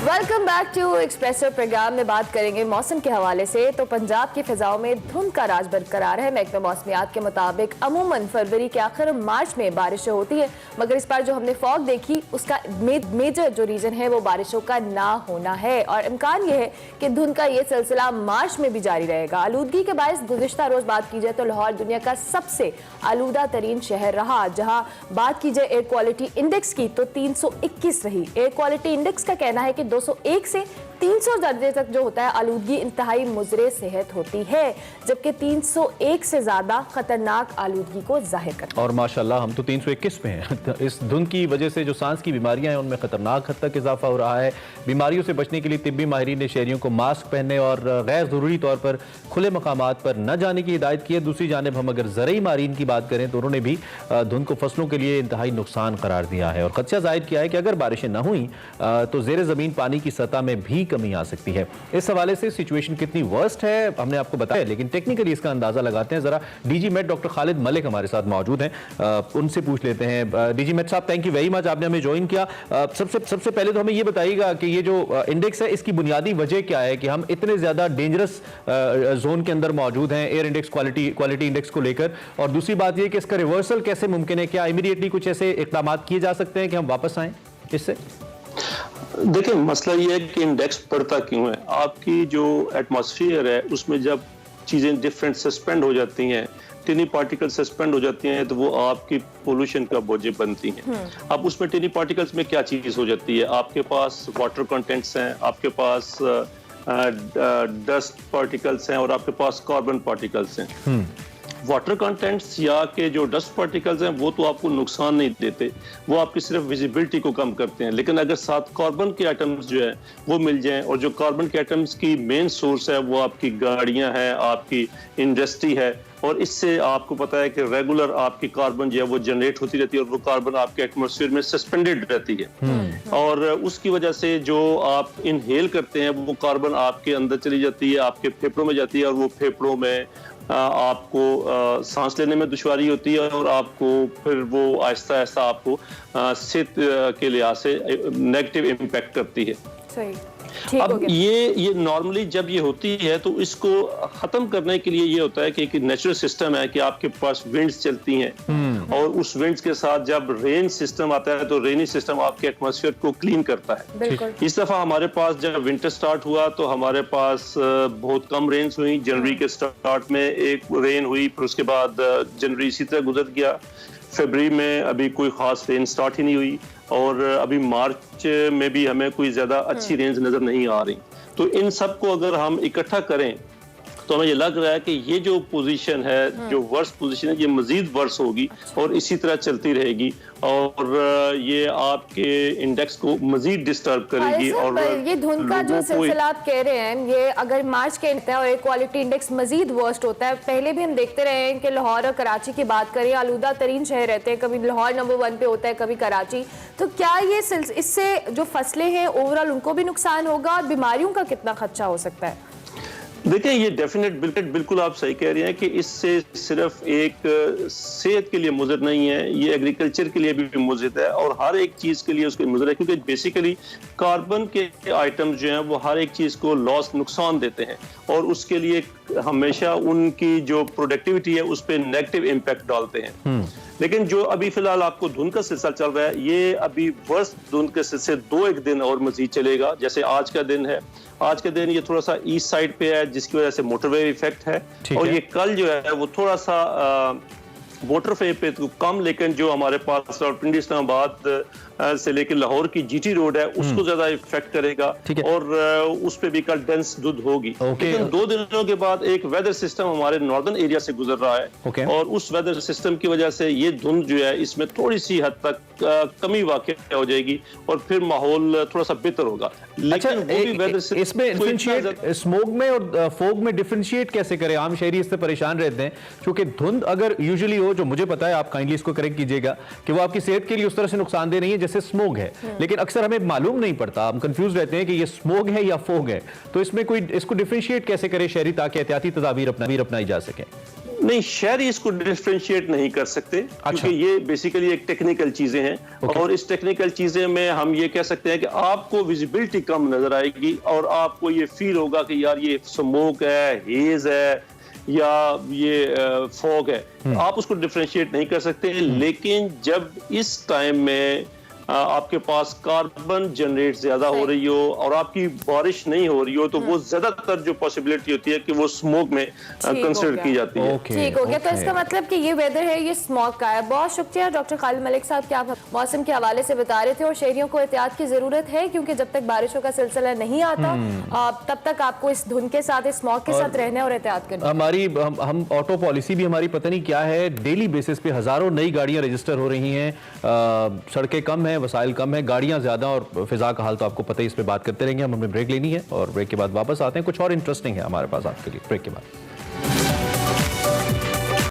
Welcome back to Expresso program में बात करेंगे मौसम के हवाले से। तो पंजाब की फिजाओं में धुंध का राज बरकरार है। महकमे मौसमियात के मुताबिक अमूमन फरवरी के आखिर मार्च में बारिशें होती है, मगर इस बार जो हमने फॉग देखी उसका मेजर जो रीजन है वो बारिशों का ना होना है और इम्कान ये है कि धुंध का ये सिलसिला मार्च में भी जारी रहेगा। आलूदगी के बायस गुज़िश्ता रोज बात की जाए तो लाहौर दुनिया का सबसे आलूदा तरीन शहर रहा। जहाँ बात की जाए एयर क्वालिटी इंडेक्स की तो 321 रही। एयर क्वालिटी इंडेक्स का कहना है कि 201 से 300 दर्जे तक जो होता है आलूदगी इंतहाई मुजरे सेहत होती है, जबकि 301 से ज्यादा खतरनाक आलूदगी को जाहिर करता है। और माशाल्लाह हम तो 321 पे हैं। इस धुंध की वजह से जो सांस की बीमारियां हैं उनमें खतरनाक हद तक इजाफा हो रहा है। बीमारियों से बचने के लिए तिब्बी माहिरीन ने शहरियों को मास्क पहनने और गैर जरूरी तौर पर खुले मकामात पर न जाने की हिदायत की है। दूसरी जानिब हम अगर ज़रई माहिरीन की बात करें तो उन्होंने भी धुंध को फसलों के लिए इंतहाई नुकसान करार दिया है और खदशा जाहिर किया है कि अगर बारिशें न हुई तो ज़ेरे ज़मीन पानी की सतह में भी कमी आ सकती है। इस हवाले से सिचुएशन कितनी वर्स्ट है हमने आपको बताया, लेकिन टेक्निकली इसका अंदाजा लगाते हैं। जरा DG Met doctor Khalid Malik हमारे साथ मौजूद हैं, उनसे पूछ लेते हैं। डीजी मेट साहब, थैंक यू वेरी मच, आपने हमें ज्वाइन किया। सबसे पहले तो हमें ये बताइएगा कि ये जो इंडेक्स है इसकी बुनियादी वजह क्या है कि हम इतने ज्यादा डेंजरस जोन के अंदर मौजूद हैं एयर इंडेक्स क्वालिटी इंडेक्स को लेकर, और दूसरी बात यह कि इसका रिवर्सल कैसे मुमकिन है? क्या इमीडिएटली कुछ ऐसे इकदाम किए जा सकते हैं कि हम वापस आएं इससे? देखिए, मसला ये है कि इंडेक्स बढ़ता क्यों है। आपकी जो एटमॉस्फेयर है उसमें जब चीजें डिफरेंट सस्पेंड हो जाती हैं, टिनी पार्टिकल सस्पेंड हो जाती हैं, तो वो आपकी पोल्यूशन का बोझ बनती हैं। अब उसमें टिनी पार्टिकल्स में क्या चीज हो जाती है? आपके पास वाटर कंटेंट्स हैं, आपके पास डस्ट पार्टिकल्स हैं और आपके पास कार्बन पार्टिकल्स हैं। वाटर कंटेंट्स या के जो डस्ट पार्टिकल्स हैं वो तो आपको नुकसान नहीं देते, वो आपकी सिर्फ विजिबिलिटी को कम करते हैं। लेकिन अगर साथ कार्बन के एटम्स जो है वो मिल जाएं, और जो कार्बन के एटम्स की मेन सोर्स है वो आपकी गाड़ियां हैं, आपकी इंडस्ट्री है, और इससे आपको पता है कि रेगुलर आपकी कार्बन जो है वो जनरेट होती रहती है और वो कार्बन आपके एटमॉस्फेयर में सस्पेंडेड रहती है। और उसकी वजह से जो आप इनहेल करते हैं वो कार्बन आपके अंदर चली जाती है, आपके फेफड़ों में जाती है, और वो फेफड़ों में आपको सांस लेने में दुश्वारी होती है और आपको फिर वो आहिस्ता आहिस्ता आपको सेहत के लिहाज से नेगेटिव इम्पैक्ट करती है। सही। अब ये नॉर्मली जब ये होती है तो इसको खत्म करने के लिए ये होता है कि एक नेचुरल सिस्टम है कि आपके पास विंड्स चलती हैं, और उस विंड्स के साथ जब रेन सिस्टम आता है तो रेनी सिस्टम आपके एटमॉस्फेयर को क्लीन करता है। इस दफा हमारे पास जब विंटर स्टार्ट हुआ तो हमारे पास बहुत कम रेन्स हुई। जनवरी के स्टार्ट में एक रेन हुई, फिर उसके बाद जनवरी इसी तरह गुजर गया। फरवरी में अभी कोई खास रेन स्टार्ट ही नहीं हुई, और अभी मार्च में भी हमें कोई ज्यादा अच्छी रेंज नजर नहीं आ रही। तो इन सब को अगर हम इकट्ठा करें तो हमें ये लग रहा है कि ये जो पोजीशन है, जो वर्स्ट पोजीशन है, ये मजीद वर्स होगी और इसी तरह चलती रहेगी, और ये आपके इंडेक्स को मजीद डिस्टर्ब करेगी। और ये धुंध का जो सिलसिला आप कह रहे हैं, ये अगर मार्च के अंत है और एयर क्वालिटी इंडेक्स मजीद वर्स्ट होता है। पहले भी हम देखते रहे हैं कि लाहौर और कराची की बात करें, आलूदा तरीन शहर रहते हैं, कभी लाहौर नंबर 1 पे होता है, कभी कराची। तो क्या ये इससे जो फसलें हैं ओवरऑल उनको भी नुकसान होगा और बीमारियों का कितना खदशा हो सकता है? देखिए, ये डेफिनेट बिल्कुल आप सही कह रहे हैं कि इससे सिर्फ एक सेहत के लिए मुज़र नहीं है, ये एग्रीकल्चर के लिए भी मुज़र है और हर एक चीज़ के लिए उसको मुज़र है, क्योंकि बेसिकली कार्बन के आइटम्स जो हैं वो हर एक चीज़ को लॉस नुकसान देते हैं और उसके लिए हमेशा उनकी जो प्रोडक्टिविटी है उस पर नेगेटिव इम्पैक्ट डालते हैं। लेकिन जो अभी फिलहाल आपको धुंध का सिलसिला चल रहा है, ये अभी वर्स्ट धुंध के सिलसिले 2-1 दिन और मजीद चलेगा। जैसे आज का दिन है, आज के दिन ये थोड़ा सा ईस्ट साइड पे है जिसकी वजह से मोटरवे इफेक्ट है, और ये कल जो है वो थोड़ा सा मोटरवे पे तो कम, लेकिन जो हमारे पास रावलपिंडी इस्लामाबाद से लेकर लाहौर की जीटी रोड है उसको ज्यादा इफेक्ट करेगा, और उस पे भी कल डेंस धुंध होगी। लेकिन 2 दिनों के बाद एक वेदर सिस्टम हमारे नॉर्दर्न एरिया से गुजर रहा है, और उस वेदर सिस्टम की वजह से ये धुंध जो है इसमें थोड़ी सी हद तक कमी वाक़ई हो जाएगी और फिर माहौल थोड़ा सा बेहतर होगा। लेकिन इसमें स्मोक में और फोग में डिफरेंशिएट कैसे करें? आम शहरी इससे परेशान रहते हैं क्योंकि धुंध अगर यूजुअली हो, जो मुझे पता है, आप काइंडली इसको करेक्ट कीजिएगा, कि वो आपकी सेहत के लिए उस तरह से नुकसानदेह नहीं है जैसे स्मोक है, लेकिन अक्सर हमें मालूम नहीं पड़ता, हम कंफ्यूज रहते हैं कि ये स्मोक है या फोग है। तो इसमें कोई इसको डिफरेंशिएट कैसे करें शहरी ताकि एहतियाती तदाबीर अपनाई जा सके? नहीं, शहरी इसको डिफरेंशिएट नहीं कर सकते, क्योंकि ये बेसिकली एक टेक्निकल चीजें हैं। और इस टेक्निकल चीजें में हम ये कह सकते हैं कि आपको विजिबिलिटी कम नजर आएगी और आपको ये फील होगा कि यार ये स्मोक है, हेज है या ये फॉग है। आप उसको डिफरेंशिएट नहीं कर सकते। लेकिन जब इस टाइम में आपके पास कार्बन जनरेट ज्यादा हो रही हो और आपकी बारिश नहीं हो रही हो, तो वो ज्यादातर जो पॉसिबिलिटी होती है कि वो स्मोक में कंसिडर की जाती है। ठीक हो गया। तो इसका मतलब कि ये वेदर है, ये स्मॉग का है। बहुत शुक्रिया डॉक्टर खालिद मलिक साहब कि आप मौसम के हवाले से बता रहे थे। और शहरियों को एहतियात की जरूरत है, क्योंकि जब तक बारिशों का सिलसिला नहीं आता तब तक आपको इस धुंध के साथ, इस स्मॉग के साथ रहना और एहतियात करना। हमारी हम ऑटो पॉलिसी भी हमारी पता नहीं क्या है, डेली बेसिस पे हजारों नई गाड़ियां रजिस्टर हो रही हैं, सड़कें कम है, वसाइल कम है, गाड़ियां ज्यादा, और फिजा का हाल तो आपको पता ही। इस पे बात करते रहेंगे। हमें ब्रेक लेनी है और ब्रेक के बाद वापस आते हैं। कुछ और इंटरेस्टिंग है हमारे पास आपके लिए ब्रेक के बाद।